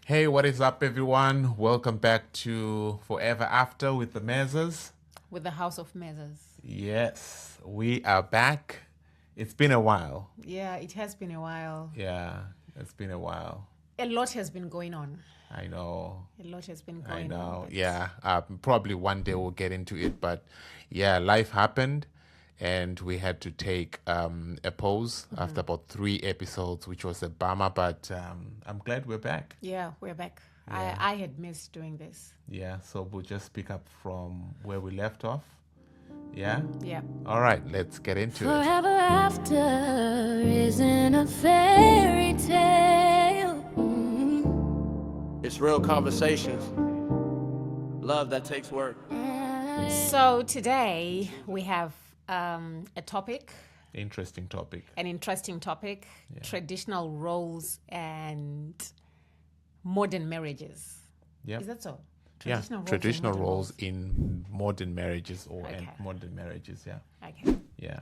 Hey, what is up, everyone? Welcome back to Forever After with the Mezas. With the House of Mezas. Yes, we are back. It's been a while. Yeah, it has been a while. Yeah, it's been a while. A lot has been going on. I know. A lot has been I going on. know. But Yeah, probably one day we'll get into it. But yeah, life happened and we had to take a pause after about 3 episodes, which was a bummer. But I'm glad we're back. yeah, we're back. Yeah. I had missed doing this. Yeah, so we'll just pick up from where we left off. Yeah? Yeah. All right, let's get into it. Forever after isn't a fairy tale. It's real conversations. Love that takes work. So today we have a topic, Interesting topic. an interesting topic, traditional roles and modern marriages. Yeah. Is that so? Yeah, roles and traditional modern roles in modern marriages and Okay. modern marriages. Yeah. Okay. Yeah.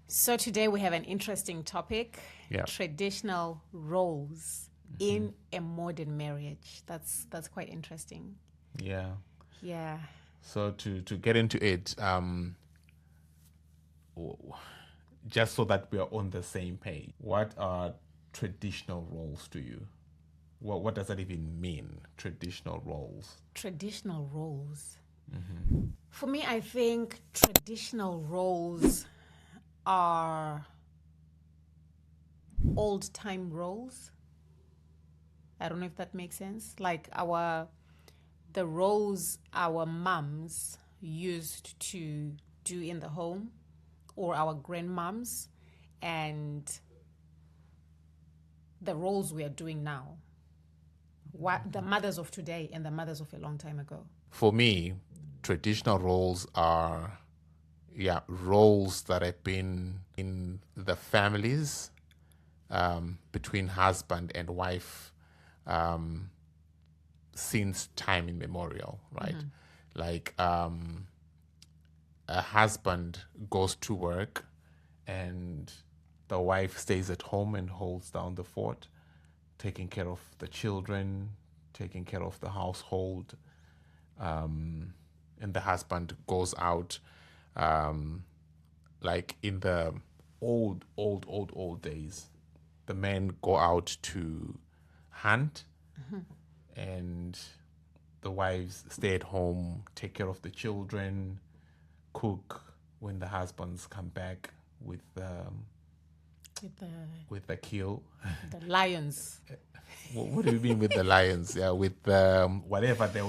So today we have an interesting topic, Yeah. traditional roles in a modern marriage. That's quite interesting. Yeah. Yeah. So to get into it, just so that we are on the same page, what are traditional roles to you? What does that even mean? Traditional roles. Traditional roles. For me, I think traditional roles are old time roles. I don't know if that makes sense. Like the roles our mums used to do in the home, or our grandmoms, and the roles we are doing now. What the mothers of today and the mothers of a long time ago. For me, traditional roles are, roles that have been in the families between husband and wife since time immemorial, right? Like a husband goes to work and the wife stays at home and holds down the fort, taking care of the children, taking care of the household, and the husband goes out. Like in the old days, the men go out to hunt, and the wives stay at home, take care of the children, cook when the husbands come back with With the kill. the lions. What do you mean with the lions? Yeah, with whatever they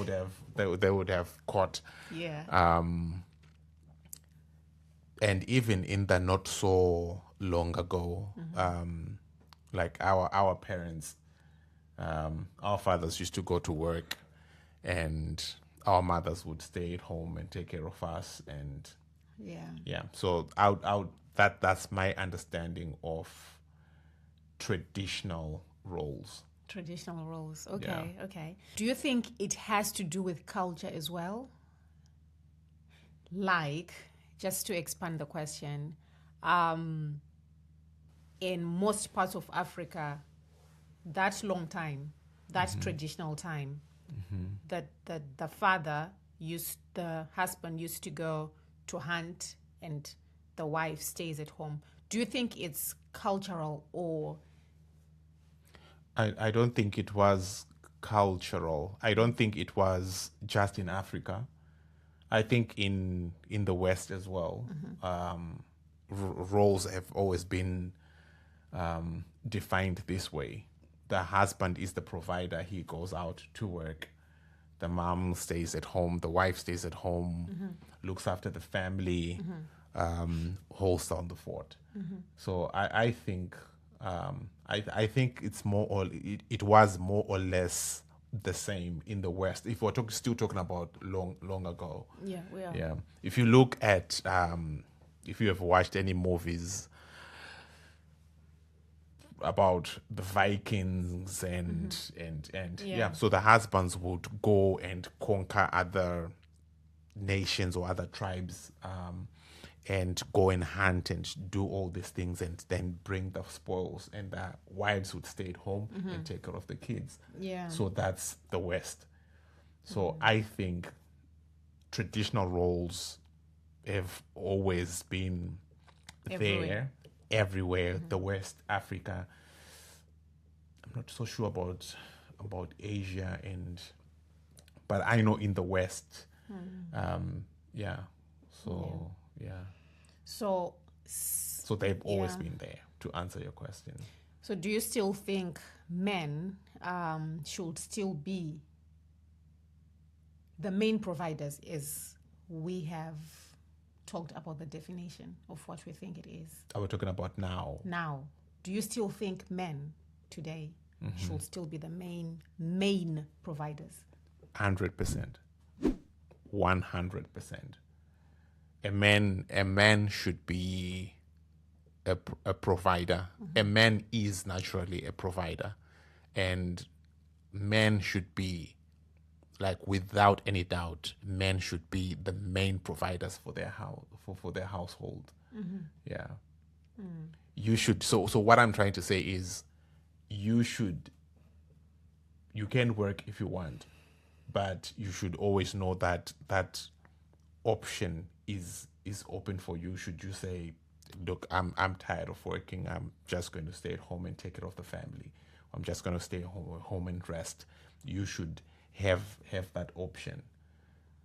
would have caught. Yeah. And even in the not so long ago, like our parents, our fathers used to go to work, and our mothers would stay at home and take care of us. And Yeah. so that's my understanding of traditional roles. Traditional roles. Okay. Okay. Do you think it has to do with culture as well? Like, just to expand the question, in most parts of Africa, that long time, that traditional time, that the the husband used to go to hunt and the wife stays at home. Do you think it's cultural, or I don't think it was cultural. I don't think it was just in Africa. I think in the West as well, roles have always been defined this way. The husband is the provider; he goes out to work. The mom stays at home. The wife stays at home, looks after the family, holds down the fort. So I think I think it's it was more or less the same in the West. If we're still talking about long ago, yeah, we are. yeah. If you look at if you have watched any movies about the Vikings and Yeah. so the husbands would go and conquer other nations or other tribes, and go and hunt and do all these things and then bring the spoils, and the wives would stay at home and take care of the kids. Yeah. So that's the West. So I think traditional roles have always been there, everywhere. The West, Africa. I'm not so sure about Asia, but I know in the West, yeah. So yeah. So They've always been there. To answer your question. So do you still think men should still be the main providers, as we have talked about the definition of what we think it is? Are we talking about now? Now, do you still think men today should still be the main providers? 100%. 100%. A man should be a provider. A man is naturally a provider, and men should be, like, without any doubt, men should be the main providers for their house, for their household. Yeah. You should. So what I'm trying to say is, you can work if you want, but you should always know that that option is open for you. Should you say, look, I'm tired of working, I'm just going to stay at home and take care of the family, I'm just going to stay home and rest, you should have that option.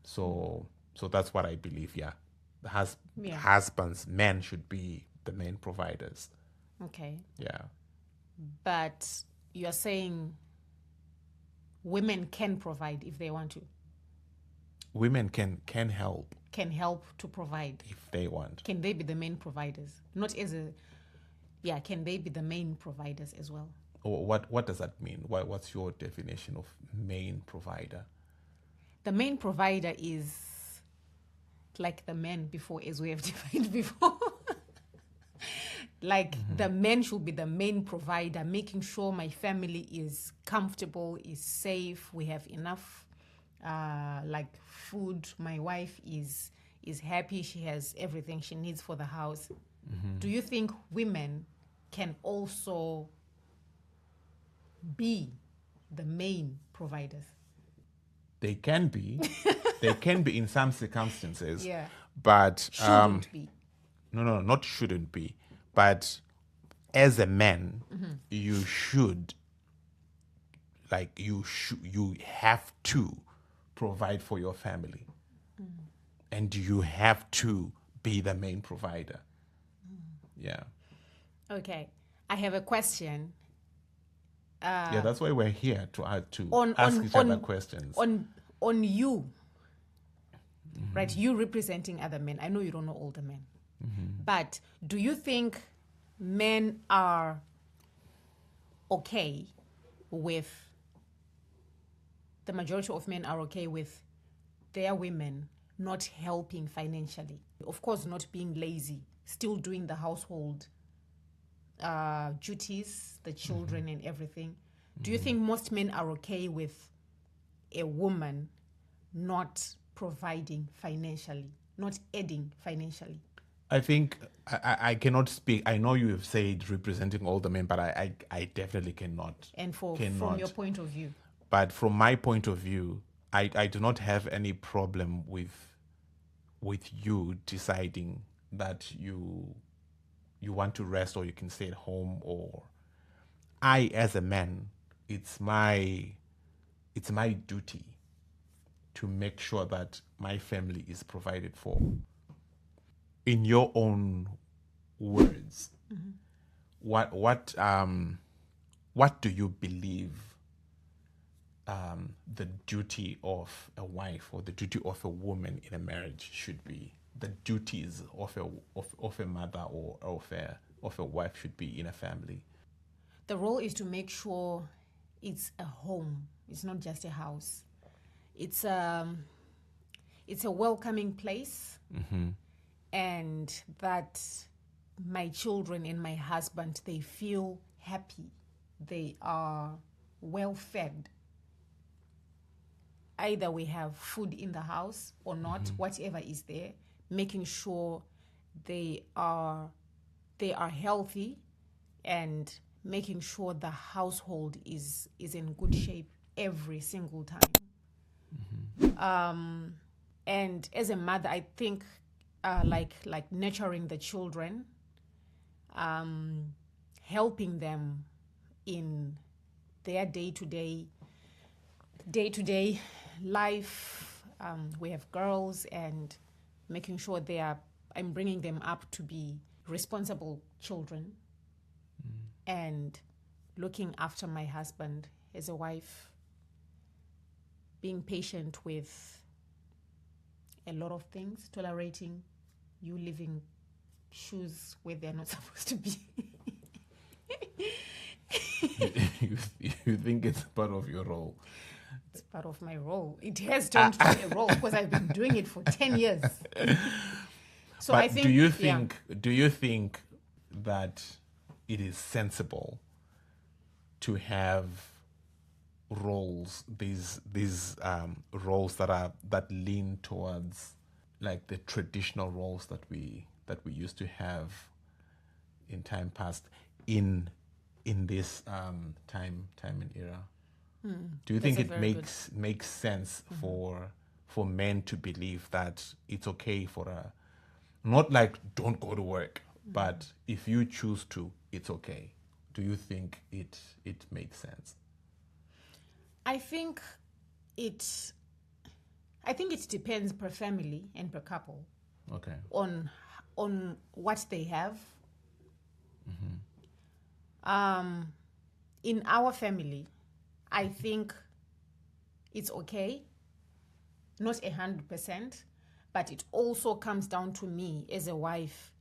So that's what I believe. Yeah, husbands, men should be the main providers. Okay. Yeah. But you're saying women can provide if they want to. Women can help Can help to provide if they want. Can they be the main providers? Not as a, can they be the main providers as well? What does that mean? What's your definition of main provider? The main provider is like the men before, as we have defined before. Like the men should be the main provider, making sure my family is comfortable, is safe, we have enough like food, my wife is happy, she has everything she needs for the house. Do you think women can also be the main providers? They can be. They can be in some circumstances. Yeah. But Shouldn't be. No, not shouldn't be. But as a man, you should, like, you have to provide for your family. And you have to be the main provider. Yeah. Okay. I have a question. Yeah, that's why we're here, to ask each other questions. On you, right? You representing other men. I know you don't know all the men. But do you think men are okay with, the majority of men are okay with their women not helping financially? Of course, not being lazy, still doing the household duties, the children and everything. Do you think most men are okay with a woman not providing financially, not adding financially? I think I cannot speak. I know you have said representing all the men, but I definitely cannot. And from your point of view? But from my point of view, I do not have any problem with you deciding that you want to rest, or you can stay at home, or I, as a man, it's my duty to make sure that my family is provided for. In your own words, what do you believe the duty of a wife, or the duty of a woman in a marriage should be? The duties of a mother or of a wife should be in a family? The role is to make sure it's a home. It's not just a house. It's a welcoming place, and that my children and my husband, they feel happy. They are well fed. Either we have food in the house or not, whatever is there, making sure they are healthy, and making sure the household is in good shape every single time. And as a mother, I think like nurturing the children, helping them in their day-to-day life. We have girls, and making sure I'm bringing them up to be responsible children, and looking after my husband as a wife, being patient with a lot of things, tolerating you leaving shoes where they're not supposed to be. You think it's part of your role? It's part of my role. It has turned to be a role because I've been doing it for 10 years. So but I think, do you think that it is sensible to have roles, these roles that lean towards like the traditional roles that we used to have in time past in this time and era? Do you think it makes sense for men to believe that it's okay for not like don't go to work, but if you choose to, it's okay? Do you think it makes sense? I think it depends per family and per couple. Okay. On what they have. In our family, I think it's okay, not 100%, but it also comes down to me as a wife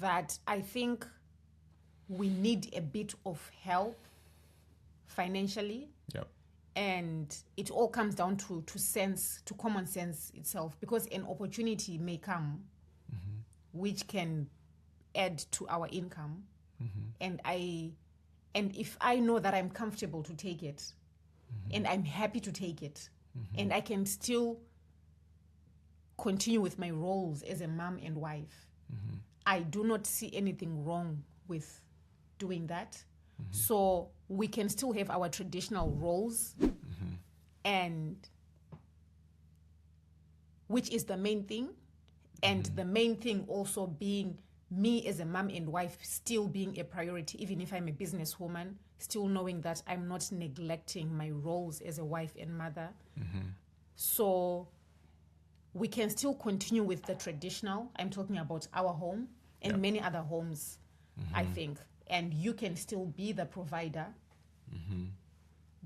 that I think we need a bit of help financially. Yep. And it all comes down to common sense itself, because an opportunity may come which can add to our income. And if I know that I'm comfortable to take it, and I'm happy to take it, and I can still continue with my roles as a mom and wife, I do not see anything wrong with doing that. So we can still have our traditional roles, and which is the main thing. And the main thing also being me as a mom and wife still being a priority, even if I'm a businesswoman, still knowing that I'm not neglecting my roles as a wife and mother. So we can still continue with the traditional. I'm talking about our home and many other homes, I think. And you can still be the provider.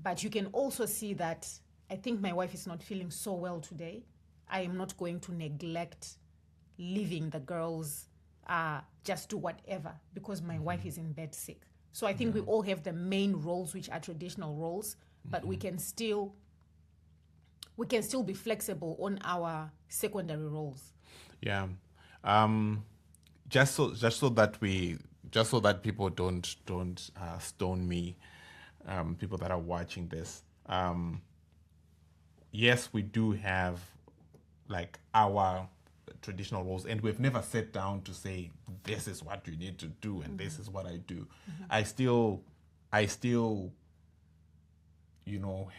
But you can also see that I think my wife is not feeling so well today. I am not going to neglect leaving the girls just do whatever because my wife is in bed sick. So I think we all have the main roles, which are traditional roles, but we can still be flexible on our secondary roles. Yeah. Just so that people don't stone me, people that are watching this. Yes, we do have like our traditional roles, and we've never sat down to say this is what you need to do and this is what I do. I still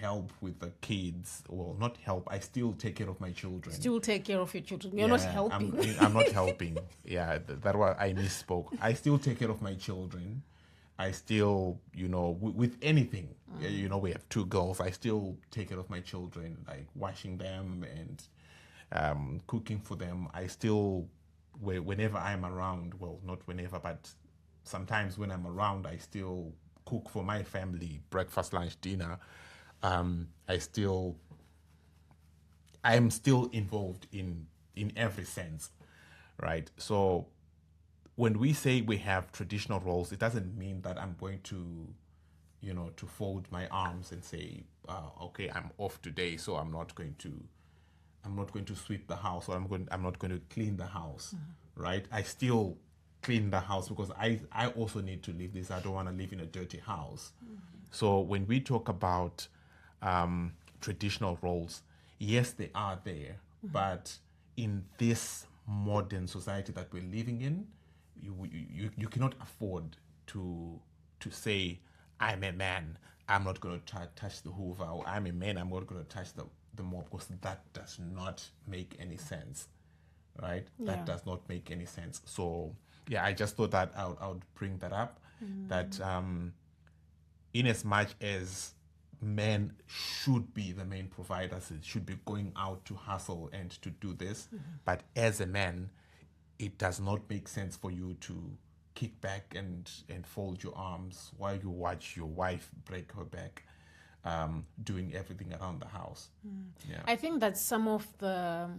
help with the kids. Well, not help, I still take care of my children. Still take care of your children. You're not helping. I'm not helping. Yeah, that was, I misspoke. I still take care of my children. I still, with anything, we have 2 girls. I still take care of my children, like washing them and cooking for them. I still, whenever I'm around, well, not whenever, but sometimes when I'm around, I still cook for my family, breakfast, lunch, dinner. I'm still involved in every sense, right? So when we say we have traditional roles, it doesn't mean that I'm going to, to fold my arms and say, okay, I'm off today, so I'm not going to sweep the house, or I'm not going to clean the house, right? I still clean the house because I also need to live this. I don't want to live in a dirty house. So when we talk about traditional roles, yes, they are there, but in this modern society that we're living in, you cannot afford to say, I'm a man, I'm not going to touch the Hoover, or I'm a man, I'm not going to touch the mop, because that does not make any sense, right? That does not make any sense. So yeah, I just thought that I would bring that up, that in as much as men should be the main providers, it should be going out to hustle and to do this, but as a man, it does not make sense for you to kick back and fold your arms while you watch your wife break her back, doing everything around the house. Yeah. I think that's some of the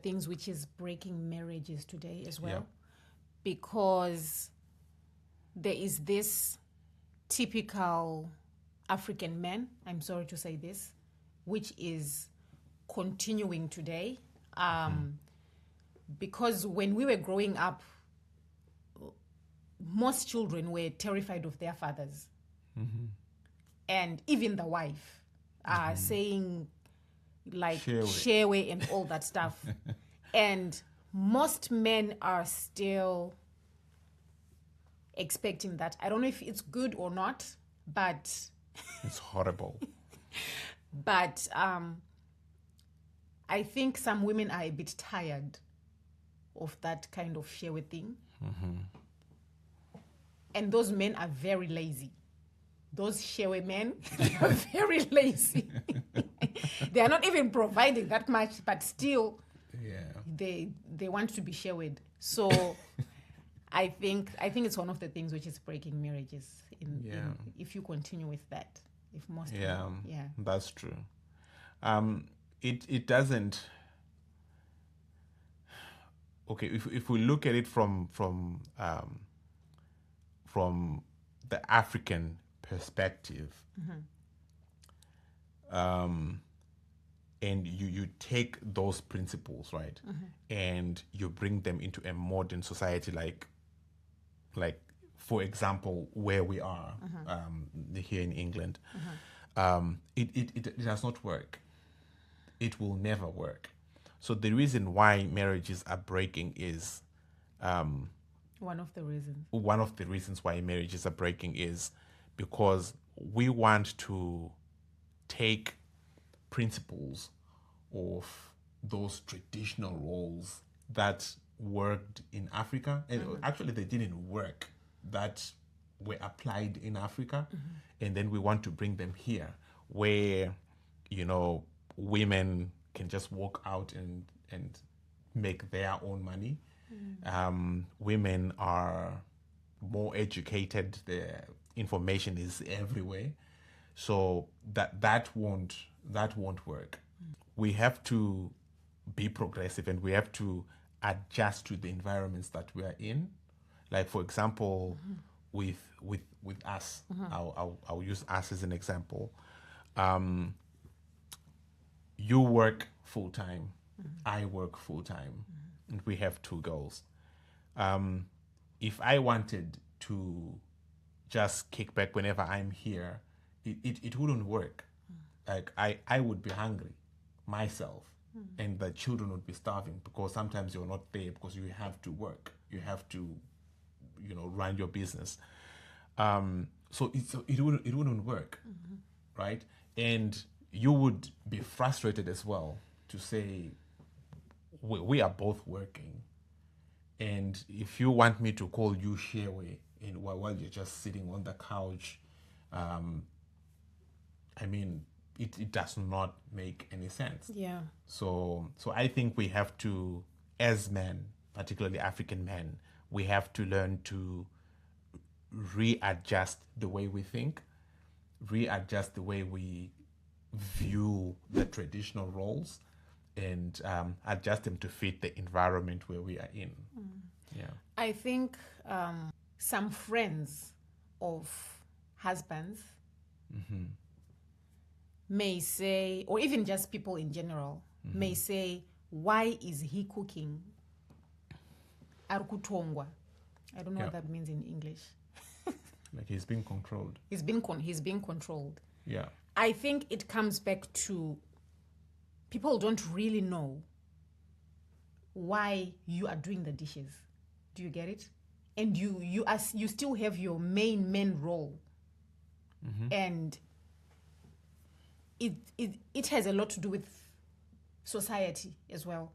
things which is breaking marriages today as well, because there is this typical African man, I'm sorry to say this, which is continuing today. Because when we were growing up, most children were terrified of their fathers. And even the wife saying like shewe and all that stuff. And most men are still expecting that. I don't know if it's good or not, but it's horrible. But I think some women are a bit tired of that kind of shewe thing. And those men are very lazy. Those shewe men are very lazy. They are not even providing that much, but still they want to be shewed. So I think it's one of the things which is breaking marriages if you continue with that. If most people, that's true. It doesn't. Okay, if we look at it from the African perspective, and you take those principles, right, and you bring them into a modern society, like for example, where we are here in England, it does not work. It will never work. So the reason why marriages are breaking is one of the reasons why marriages are breaking is because we want to take principles of those traditional roles that worked in Africa, and actually they didn't work, that were applied in Africa, and then we want to bring them here, where women can just walk out and make their own money. Women are more educated, the information is everywhere, so that won't work. We have to be progressive, and we have to adjust to the environments that we are in. Like, for example, with us, I'll use us as an example. You work full-time, I work full-time, and we have 2 girls. If I wanted to just kick back whenever I'm here, it wouldn't work. Like, I would be hungry myself, and the children would be starving, because sometimes you're not there because you have to work. You have to, run your business. So it wouldn't work, right? And you would be frustrated as well to say, we are both working, and if you want me to call you shewe while you're just sitting on the couch, it does not make any sense. So I think we have to, as men, particularly African men, we have to learn to readjust the way we think, readjust the way we view the traditional roles, and adjust them to fit the environment where we are in. I think some friends of husbands may say, or even just people in general, may say, why is he cooking? Arukutongwa. I don't know what that means in English. Like, he's being controlled. He's being controlled. Yeah. I think it comes back to people don't really know why you are doing the dishes. Do you get it? And you still have your main role. And it has a lot to do with society as well.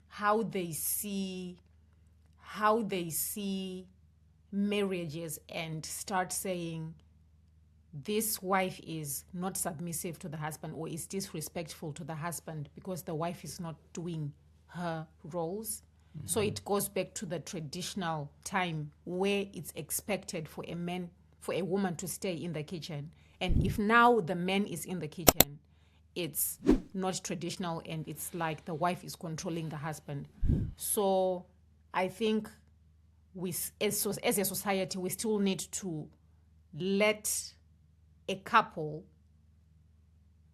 How they see marriages and start saying this wife is not submissive to the husband or is disrespectful to the husband because the wife is not doing her roles. So it goes back to the traditional time where it's expected for a woman to stay in the kitchen. And if now the man is in the kitchen, it's not traditional and it's like the wife is controlling the husband. So I think as a society, we still need to let a couple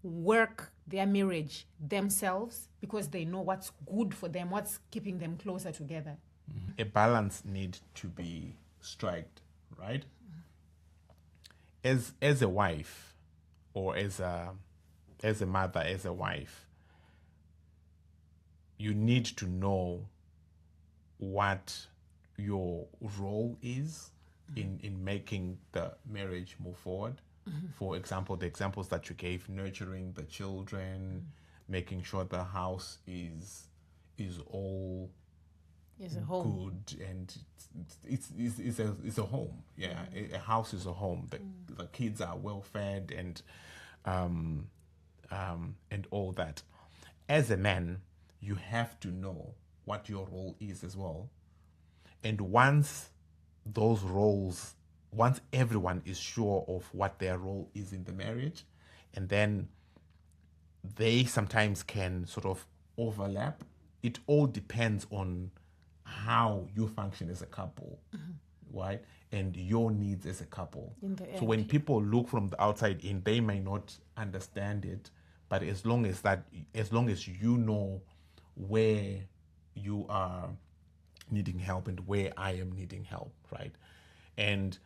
work their marriage themselves because they know what's good for them, what's keeping them closer together. A balance needs to be struck, right? As a wife or as a mother, as a wife, you need to know what your role is in making the marriage move forward. For example, the examples that you gave, nurturing the children, making sure the house is all As a home. good, and it's a home. Yeah, a house is a home. The kids are well fed and all that. As a man, you have to know what your role is as well. And once everyone is sure of what their role is in the marriage, and then they sometimes can sort of overlap. It all depends on how you function as a couple, right? And your needs as a couple. So when people look from the outside in, they may not understand it, but as long as you know where you are needing help and where I am needing help, right? And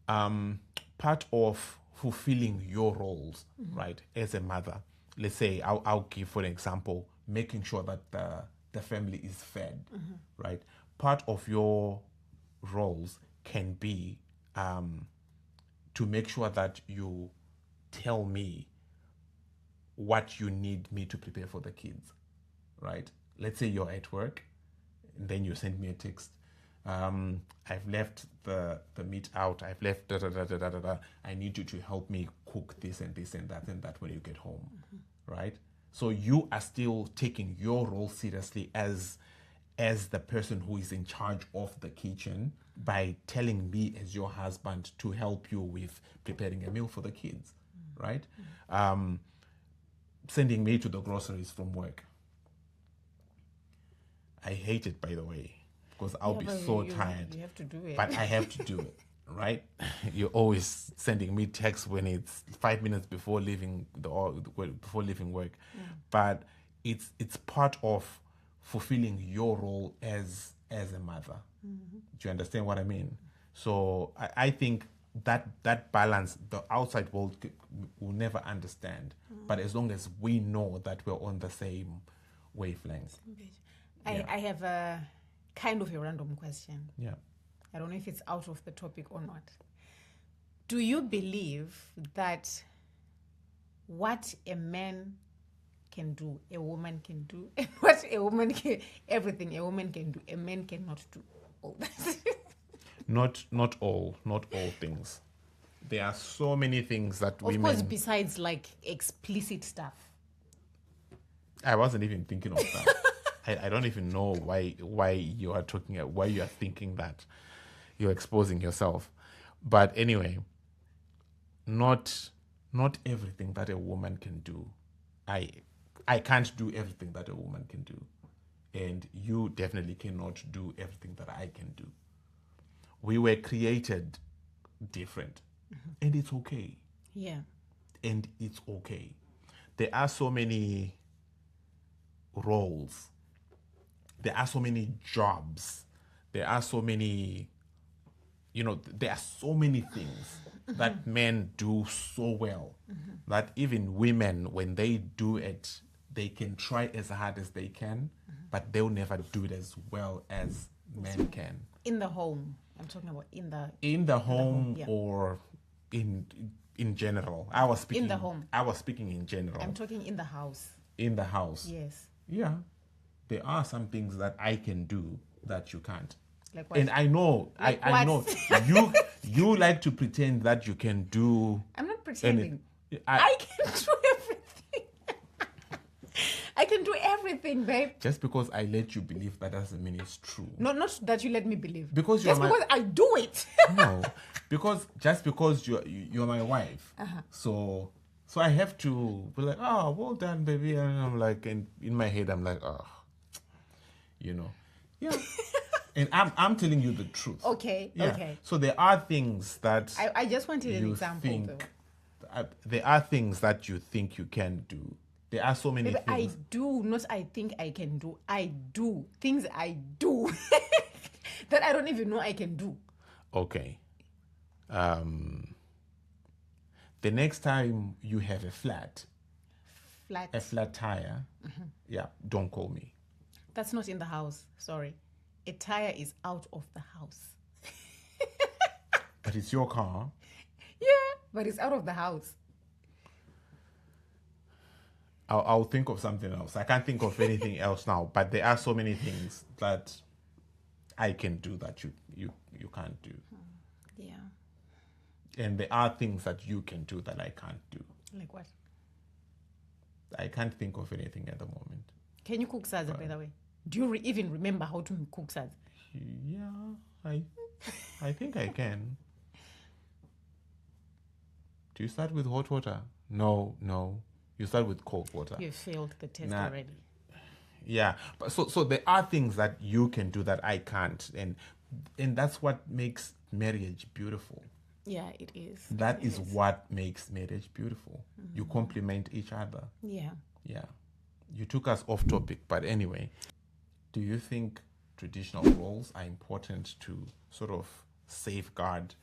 part of fulfilling your roles, right, as a mother, let's say I'll give for an example, making sure that the family is fed, right? Part of your roles can be to make sure that you tell me what you need me to prepare for the kids, right? Let's say you're at work, and then you send me a text. I've left the meat out. I've left da-da-da-da-da-da. I need you to help me cook this and this and that when you get home, right? So you are still taking your role seriously as the person who is in charge of the kitchen by telling me as your husband to help you with preparing a meal for the kids, right? Sending me to the groceries from work. I hate it, by the way, because I'll be so tired. You have to do it. But I have to do it, right? You're always sending me texts when it's 5 minutes before leaving work. But it's part of fulfilling your role as a mother. Do you understand what I mean? So I think that balance, the outside world will never understand. But as long as we know that we're on the same wavelength. I have a kind of a random question. Yeah. I don't know if it's out of the topic or not. Do you believe that what a man can do, a woman can do, and what a woman can, everything a woman can do, a man cannot do all that? Not all things. There are so many things that women... Of course, besides like explicit stuff. I wasn't even thinking of that. I don't even know why you are why you are thinking that. You're exposing yourself. But anyway, not everything that a woman can do. I can't do everything that a woman can do. And you definitely cannot do everything that I can do. We were created different. And it's okay. Yeah. And it's okay. There are so many roles. There are so many jobs. There are so many, there are so many things that men do so well that even women, when they do it, they can try as hard as they can, but they'll never do it as well as men can. In the home. I'm talking about in the home, yeah. or in general. I was speaking In the home. I was speaking in general. I'm talking in the house. In the house. Yes. Yeah. There are some things that I can do that you can't. Like what? And I know, Like I what? know you like to pretend that you can do. I'm not pretending. I I can do everything. I can do everything, babe. just because I let you believe that doesn't mean it's true. No, not that you let me believe. Because you're just my- because I do it. No, because you're my wife. So I have to be like, oh, well done, baby, and I'm like, and in my head I'm like, oh, yeah. And I'm telling you the truth. Okay, Yeah. okay. So there are things that I just wanted an you example, think. though. There are things that you think you can do. There are so many Baby, things. I do, not I think I can do. I do. Things I do that I don't even know I can do. Okay. The next time you have a flat tire, yeah, don't call me. That's not in the house. Sorry. A tire is out of the house. But it's your car. Yeah, but it's out of the house. I'll think of something else. I can't think of anything else now, but there are so many things that I can do that you can't do. Yeah. And there are things that you can do that I can't do. Like what? I can't think of anything at the moment. Can you cook salsa, by the way? Do you even remember how to cook salsa? Yeah, I think I can. Do you start with hot water? No. You start with cold water. You failed the test Nah. already. Yeah, but so there are things that you can do that I can't, and that's what makes marriage beautiful. Yeah, it is. That It is what makes marriage beautiful. You complement each other. Yeah. Yeah. You took us off topic, but anyway, do you think traditional roles are important to sort of safeguard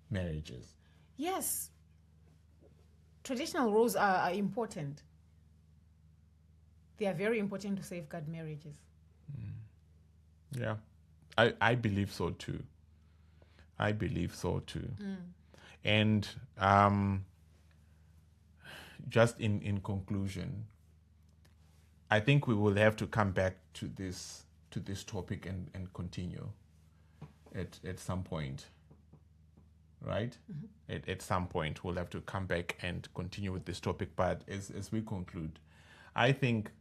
marriages? Yes. Traditional roles are important. They are very important to safeguard marriages. Yeah. I believe so too. And just in conclusion, I think we will have to come back to this topic and continue at some point. Right? At some point we'll have to come back and continue with this topic. But as we conclude, I think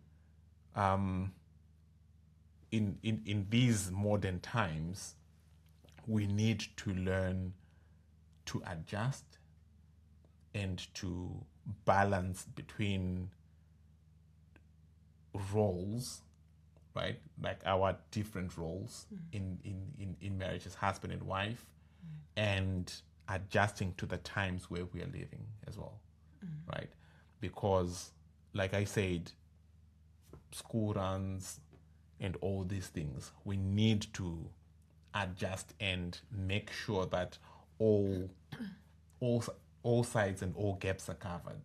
in these modern times, we need to learn to adjust and to balance between roles, right? Like our different roles in marriage as husband and wife, and adjusting to the times where we are living as well, right? Because, like I said, school runs and all these things, we need to adjust and make sure that all sides and all gaps are covered.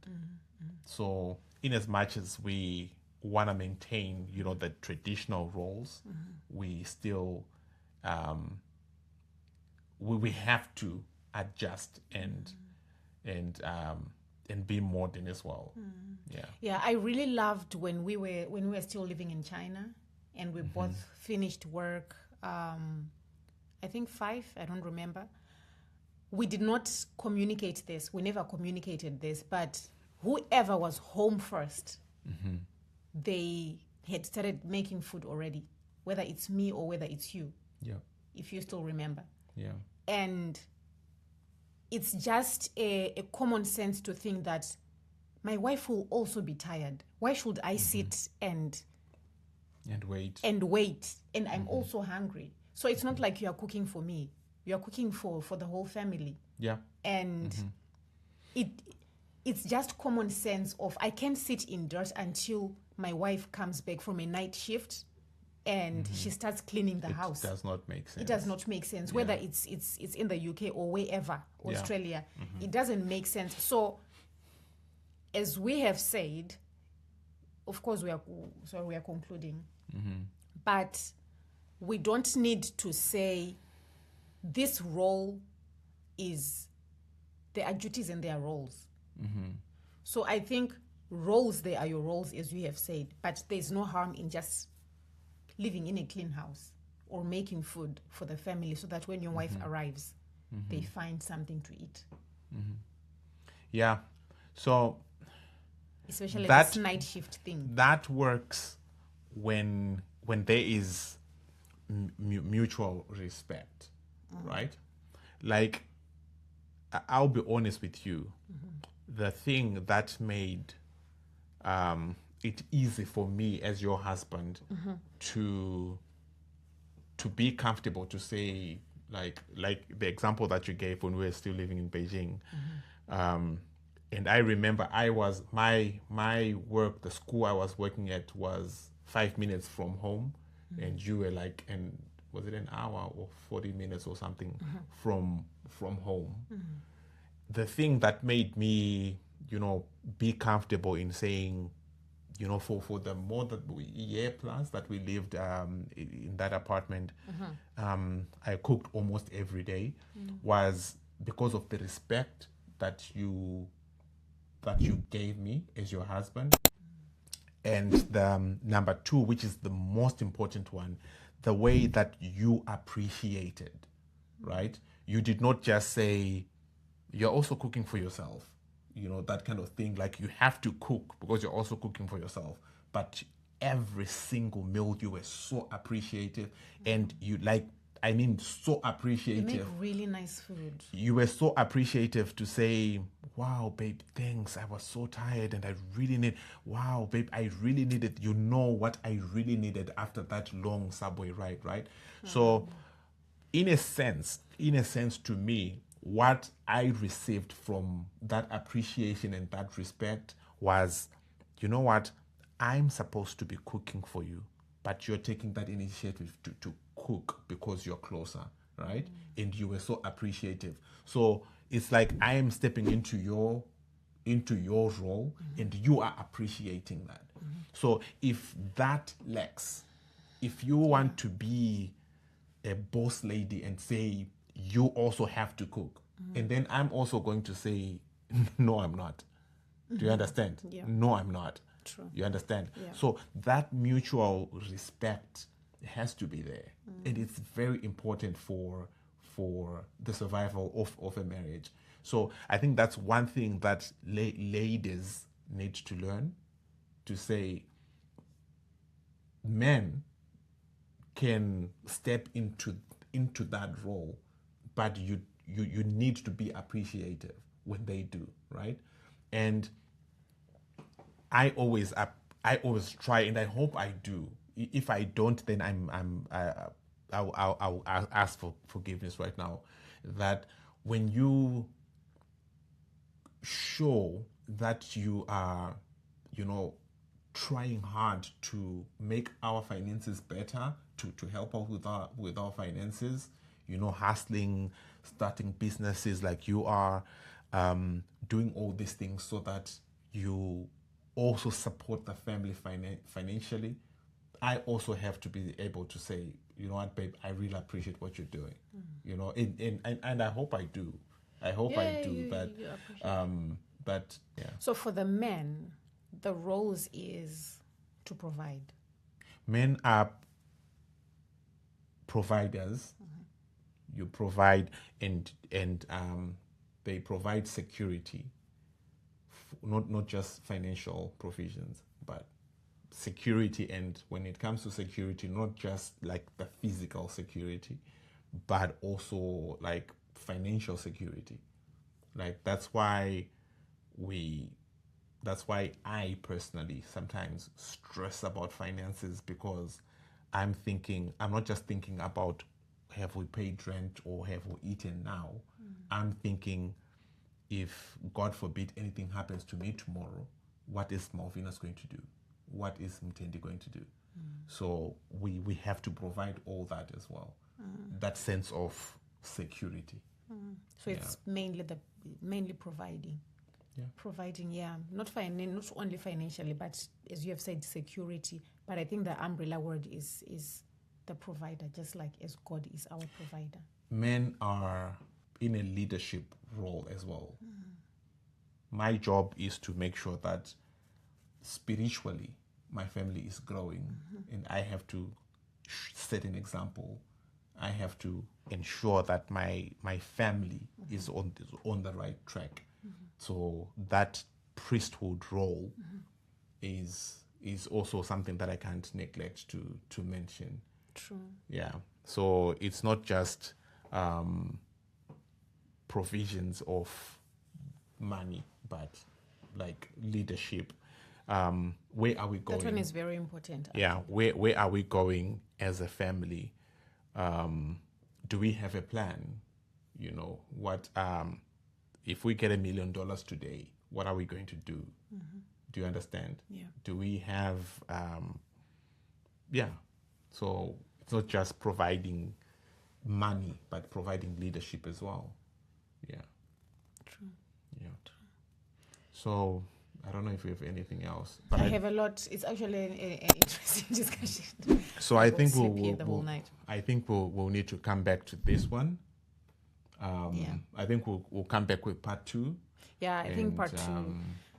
So in as much as we want to maintain, the traditional roles, we still we have to adjust and be modern as well. Yeah, I really loved when we were still living in China, and we both finished work. I think 5. I don't remember. We did not communicate this. We never communicated this. But whoever was home first, they had started making food already, whether it's me or whether it's you. Yeah. If you still remember. Yeah. And it's just a common sense to think that my wife will also be tired. Why should I sit and wait? And I'm also hungry. So it's not like you are cooking for me. You are cooking for the whole family. Yeah. And it's just common sense of I can't sit in dirt until my wife comes back from a night shift and she starts cleaning the house. It does not make sense. It does not make sense. Whether it's in the UK or wherever, Australia, it doesn't make sense. So, as we have said, of course we are concluding. But we don't need to say this role is, there are duties and there are roles. So I think roles, they are your roles, as we have said, but there's no harm in just living in a clean house or making food for the family so that when your wife arrives, they find something to eat. Yeah. So Especially that this night shift thing. that works when there is mutual respect, right? Like, I'll be honest with you. The thing that made it easy for me as your husband to be comfortable to say, like the example that you gave when we were still living in Beijing, and I remember I was my work, the school I was working at was 5 minutes from home, and you were like, and was it an hour or 40 minutes or something from home? The thing that made me, be comfortable in saying, for the more than year plus that we lived in that apartment, I cooked almost every day, was because of the respect that you gave me as your husband. And the number two, which is the most important one, the way that you appreciated, right? You did not just say, you're also cooking for yourself, that kind of thing. Like, you have to cook because you're also cooking for yourself. But every single meal, you were so appreciative, and so appreciative. You make really nice food. You were so appreciative to say, wow, babe, thanks. I was so tired and I really wow, babe, I really needed, what I really needed after that long subway ride, right? So in a sense to me, what I received from that appreciation and that respect was, what? I'm supposed to be cooking for you, but you're taking that initiative to cook because you're closer, right? And you were so appreciative. So it's like I am stepping into your role, and you are appreciating that. So if that lacks, if you want to be a boss lady and say you also have to cook, and then I'm also going to say, no, I'm not. Do you understand? Yeah. No, I'm not. True. You understand? Yeah. So that mutual respect has to be there, and it's very important for the survival of a marriage. So I think that's one thing that ladies need to learn, to say, men can step into that role, but you need to be appreciative when they do, right? And I always try, and I hope I do. If I don't, then I'll ask for forgiveness right now. That when you show that you are, trying hard to make our finances better, to help out with our finances, hustling, starting businesses like you are, doing all these things so that you also support the family financially. I also have to be able to say, you know what, babe, I really appreciate what you're doing. And I hope I do. I hope I do. You appreciate but yeah. So for the men, the roles is to provide. Men are providers. You provide, and they provide security, not just financial provisions, but security. And when it comes to security, not just like the physical security, but also like financial security. Like that's why I personally sometimes stress about finances, because I'm not just thinking about have we paid rent or have we eaten now. I'm thinking, if God forbid anything happens to me tomorrow, what is Malvina's going to do? What is Mtendi going to do? So we have to provide all that as well. That sense of security. So it's mainly providing. Providing, not only financially, but as you have said, security. But I think the umbrella word is the provider, just like as God is our provider. Men are in a leadership role as well. My job is to make sure that spiritually my family is growing, and I have to set an example. I have to ensure that my family is on the right track. So that priesthood role is also something that I can't neglect to mention. True. Yeah. So it's not just provisions of money, but like leadership. Where are we going? That one is very important. Yeah. Where are we going as a family? Do we have a plan? You know, what if we get $1 million today, what are we going to do? Do you understand? Yeah. Do we have so it's not just providing money, but providing leadership as well. Yeah. True. Yeah. So I don't know if you have anything else. But I have a lot. It's actually an interesting discussion. So I think sleep here the whole night. I think we'll need to come back to this one. I think we'll come back with part 2. Yeah, I think part 2.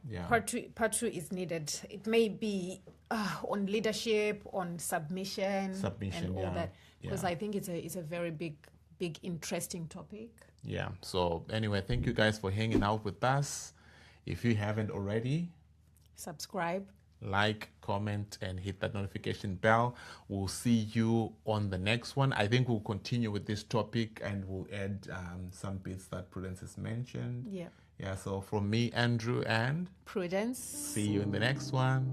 Yeah. Part two is needed. It may be on leadership, on submission, and all that, because I think it's a very big, interesting topic. Yeah. So anyway, thank you guys for hanging out with us. If you haven't already, subscribe, like, comment, and hit that notification bell. We'll see you on the next one. I think we'll continue with this topic, and we'll add some bits that Prudence has mentioned. Yeah. Yeah, so from me, Andrew, and Prudence. See you in the next one.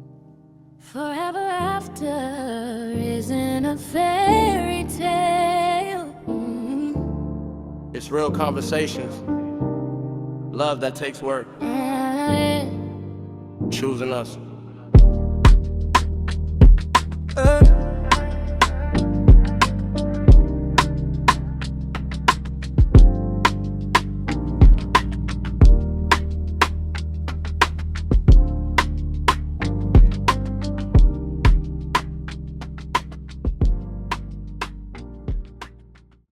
Forever after isn't a fairy tale. It's real conversations. Love that takes work. Choosing us.